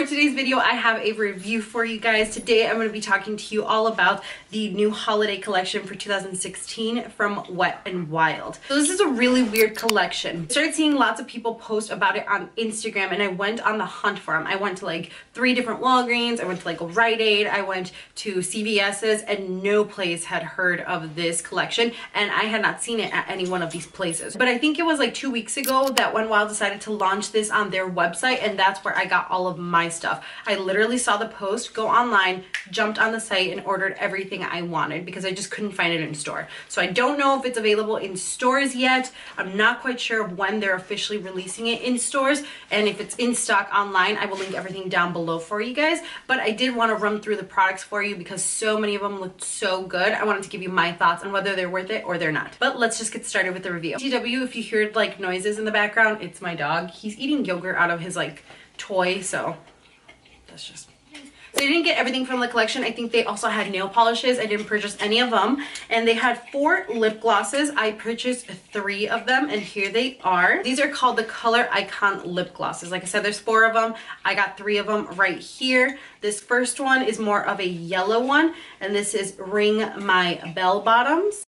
today's video, I have a review for you guys. Today, I'm going to be talking to you all about the new holiday collection for 2016 from Wet n Wild. So this is a really weird collection. I started seeing lots of people post about it on Instagram, and I went on the hunt for them. I went to like 3 different Walgreens, I went to like a Rite Aid, I went to CVS's, and no place had heard of this collection, and I had not seen it at any one of these places. But I think it was like 2 weeks ago that Wet n Wild decided to launch this on their website, and that's where I got all of my stuff. I literally saw the post, go online, jumped on the site, and ordered everything I wanted because I just couldn't find it in store. So I don't know if it's available in stores yet. I'm not quite sure of when they're officially releasing it in stores, and if it's in stock online, I will link everything down below for you guys. But I did want to run through the products for you because so many of them looked so good. I wanted to give you my thoughts on whether they're worth it or they're not. But let's just get started with the review. TW, if you hear like noises in the background, it's my dog. He's eating yogurt out of his like toy, so that's just... So I didn't get everything from the collection. I think they also had nail polishes. I didn't purchase any of them. And they had 4 lip glosses. I purchased 3 of them, and here they are. These are called the Color Icon lip glosses. Like I said, there's 4 of them. I got 3 of them right here. This first one is more of a yellow one, and this is Ring My Bell Bottoms.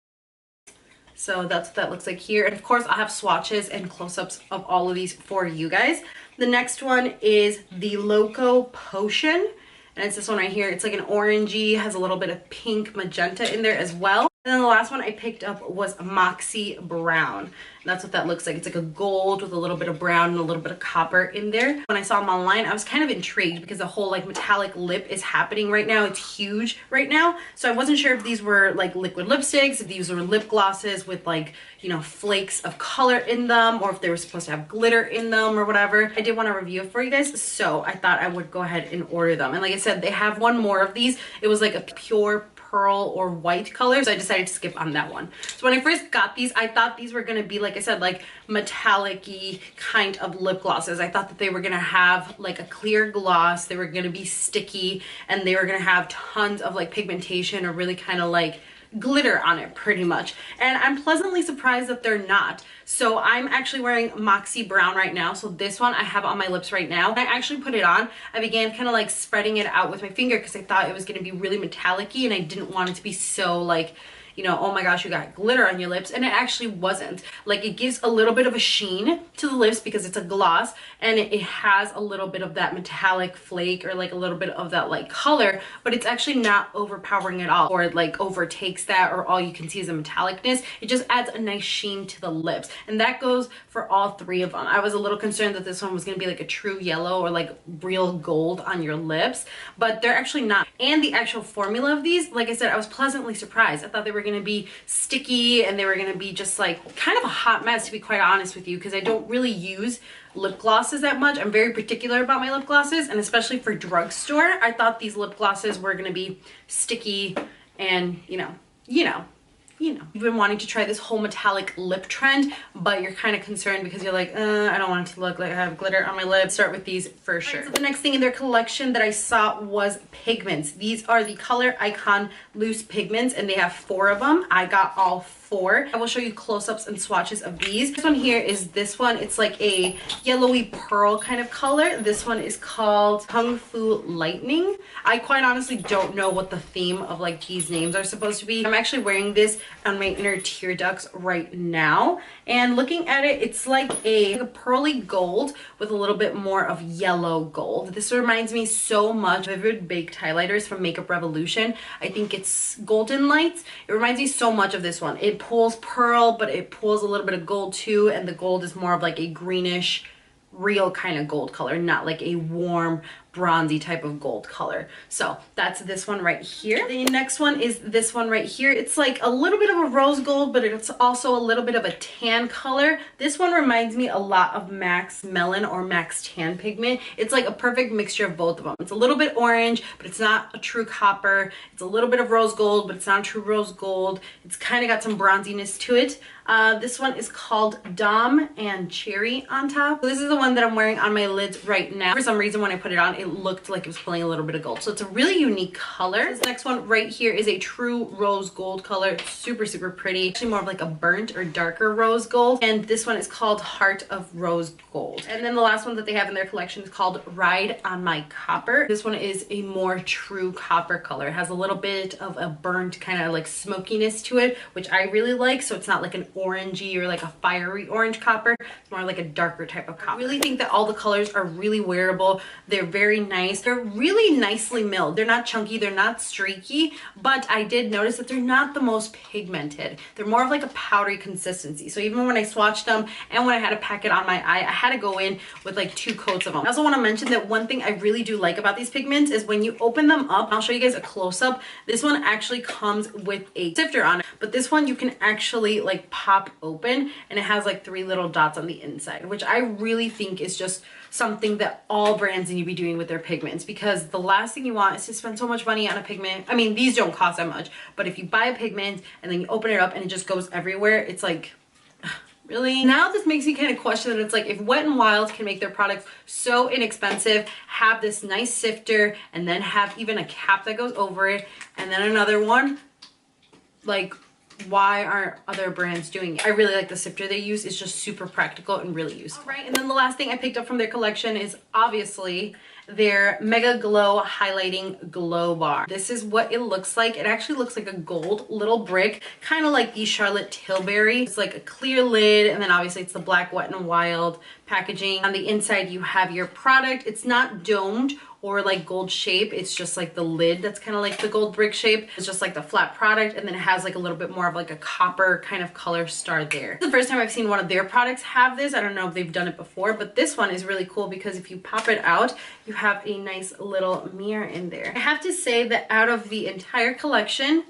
So that's what that looks like here. And of course, I'll have swatches and close-ups of all of these for you guys. The next one is the Loco Potion. And it's this one right here. It's like an orangey, has a little bit of pink magenta in there as well. And then the last one I picked up was Moxie Brown. And that's what that looks like. It's like a gold with a little bit of brown and a little bit of copper in there. When I saw them online, I was kind of intrigued because the whole like metallic lip is happening right now. It's huge right now. So I wasn't sure if these were like liquid lipsticks, if these were lip glosses with like, you know, flakes of color in them, or if they were supposed to have glitter in them or whatever. I did want to review it for you guys, so I thought I would go ahead and order them. And like I said, they have one more of these. It was like a pure pearl or white color, so I decided to skip on that one. So when I first got these, I thought these were gonna be, like I said, like metallic-y kind of lip glosses. I thought that they were gonna have like a clear gloss, they were gonna be sticky, and they were gonna have tons of like pigmentation or really kind of like glitter on it pretty much. And I'm pleasantly surprised that they're not. So I'm actually wearing Moxie Brown right now. So this one I have on my lips right now. I actually put it on. I began kind of like spreading it out with my finger because I thought it was going to be really metallic-y, and I didn't want it to be so like, you know, oh my gosh, you got glitter on your lips. And it actually wasn't. Like, it gives a little bit of a sheen to the lips because it's a gloss, and it has a little bit of that metallic flake or like a little bit of that like color, but it's actually not overpowering at all, or it like overtakes that, or all you can see is a metallicness. It just adds a nice sheen to the lips, and that goes for all 3 of them. I was a little concerned that this one was going to be like a true yellow or like real gold on your lips, but they're actually not. And the actual formula of these, like I said, I was pleasantly surprised. I thought they were going to be sticky, and they were going to be just like kind of a hot mess, to be quite honest with you, because I don't really use lip glosses that much. I'm very particular about my lip glosses, and especially for drugstore, I thought these lip glosses were going to be sticky and you've been wanting to try this whole metallic lip trend, but you're kind of concerned because you're like, I don't want it to look like I have glitter on my lips. Start with these for sure. Right, so the next thing in their collection that I saw was Pigments. These are the Color Icon Loose Pigments, and they have 4 of them. I got all 4. I will show you close-ups and swatches of these. This one here is this one. It's like a yellowy pearl kind of color. This one is called Kung Fu Lightning. I quite honestly don't know what the theme of like these names are supposed to be. I'm actually wearing this on my inner tear ducts right now, and looking at it, it's like a pearly gold with a little bit more of yellow gold. This reminds me so much of Vivid Baked highlighters from Makeup Revolution. I think it's Golden Lights. It reminds me so much of this one. It pulls pearl, but it pulls a little bit of gold too, and the gold is more of like a greenish real kind of gold color, not like a warm bronzy type of gold color. So that's this one right here. The next one is this one right here. It's like a little bit of a rose gold, but it's also a little bit of a tan color. This one reminds me a lot of Max Melon or Max Tan pigment. It's like a perfect mixture of both of them. It's a little bit orange, but it's not a true copper. It's a little bit of rose gold, but it's not a true rose gold. It's kind of got some bronziness to it. This one is called Dom and Cherry on top. So this is the one that I'm wearing on my lids right now. For some reason, when I put it on, it looked like it was pulling a little bit of gold. So it's a really unique color. This next one right here is a true rose gold color. It's super, super pretty. Actually more of like a burnt or darker rose gold. And this one is called Heart of Rose Gold. And then the last one that they have in their collection is called Ride on My Copper. This one is a more true copper color. It has a little bit of a burnt kind of like smokiness to it, which I really like. So it's not like an orangey or like a fiery orange copper. It's more like a darker type of copper. I really think that all the colors are really wearable. They're very nice. They're really nicely milled. They're not chunky, they're not streaky, but I did notice that they're not the most pigmented. They're more of like a powdery consistency. So even when I swatched them and when I had a packet on my eye, I had to go in with like 2 coats of them. I also want to mention that one thing I really do like about these pigments is when you open them up, I'll show you guys a close-up. This one actually comes with a sifter on it, but this one you can actually like pop open and it has like 3 little dots on the inside, which I really think is just something that all brands need to be doing with their pigments, because the last thing you want is to spend so much money on a pigment. I mean, these don't cost that much, but if you buy a pigment and then you open it up and it just goes everywhere, it's like, really? Now this makes me kind of question that it's like, if Wet n Wild can make their products so inexpensive, have this nice sifter, and then have even a cap that goes over it, and then another one, like, why aren't other brands doing it? I really like the sifter they use. It's just super practical and really useful. All right, and then the last thing I picked up from their collection is obviously their Mega Glow Highlighting Glow Bar. This is what it looks like. It actually looks like a gold little brick, kind of like the Charlotte Tilbury. It's like a clear lid, and then obviously it's the black Wet n Wild packaging. On the inside you have your product. It's not domed or like gold shape. It's just like the lid that's kind of like the gold brick shape. It's just like the flat product, and then it has like a little bit more of like a copper kind of color star there. It's the first time I've seen one of their products have this. I don't know if they've done it before, but this one is really cool because if you pop it out, you have a nice little mirror in there. I have to say that out of the entire collection,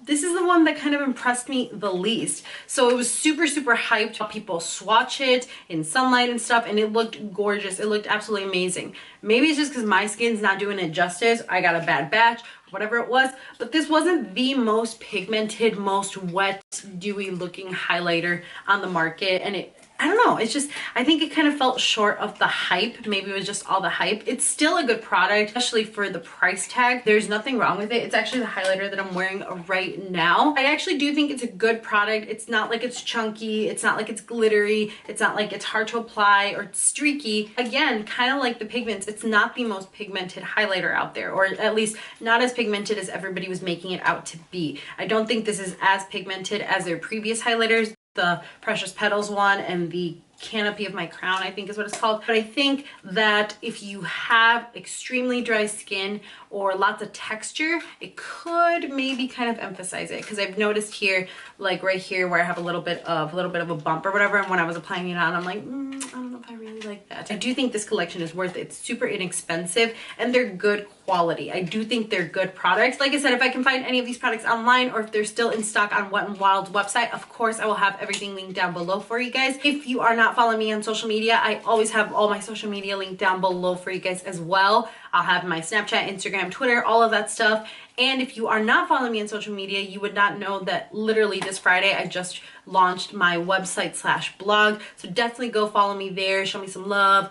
this is the one that kind of impressed me the least. So it was super, super hyped. People swatch it in sunlight and stuff, and it looked gorgeous. It looked absolutely amazing. Maybe it's just because my skin's not doing it justice. I got a bad batch, whatever it was. But this wasn't the most pigmented, most wet, dewy looking highlighter on the market. And I don't know, it's just, I think it kind of felt short of the hype. Maybe it was just all the hype. It's still a good product, especially for the price tag. There's nothing wrong with it. It's actually the highlighter that I'm wearing right now. I actually do think it's a good product. It's not like it's chunky. It's not like it's glittery. It's not like it's hard to apply or streaky. Again, kind of like the pigments, it's not the most pigmented highlighter out there, or at least not as pigmented as everybody was making it out to be. I don't think this is as pigmented as their previous highlighters, the Precious Petals one and the Canopy of My Crown, I think is what it's called. But I think that if you have extremely dry skin or lots of texture, it could maybe kind of emphasize it, because I've noticed here, like right here where I have a little bit of a bump or whatever, and when I was applying it on, I'm like, I don't know if I really like that. I do think this collection is worth it. It's super inexpensive and they're good quality. I do think they're good products. Like I said, if I can find any of these products online, or if they're still in stock on Wet n Wild's website, of course I will have everything linked down below for you guys. If you are not following me on social media, I always have all my social media linked down below for you guys as well. I'll have my Snapchat, Instagram, Twitter, all of that stuff. And if you are not following me on social media, you would not know that literally this Friday I just launched my website / blog. So definitely go follow me there, show me some love,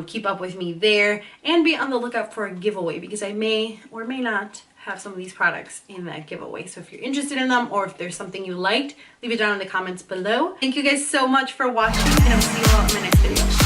keep up with me there, and be on the lookout for a giveaway, because I may or may not have some of these products in that giveaway. So if you're interested in them, or if there's something you liked, leave it down in the comments below. Thank you guys so much for watching, and I'll see you all in my next video.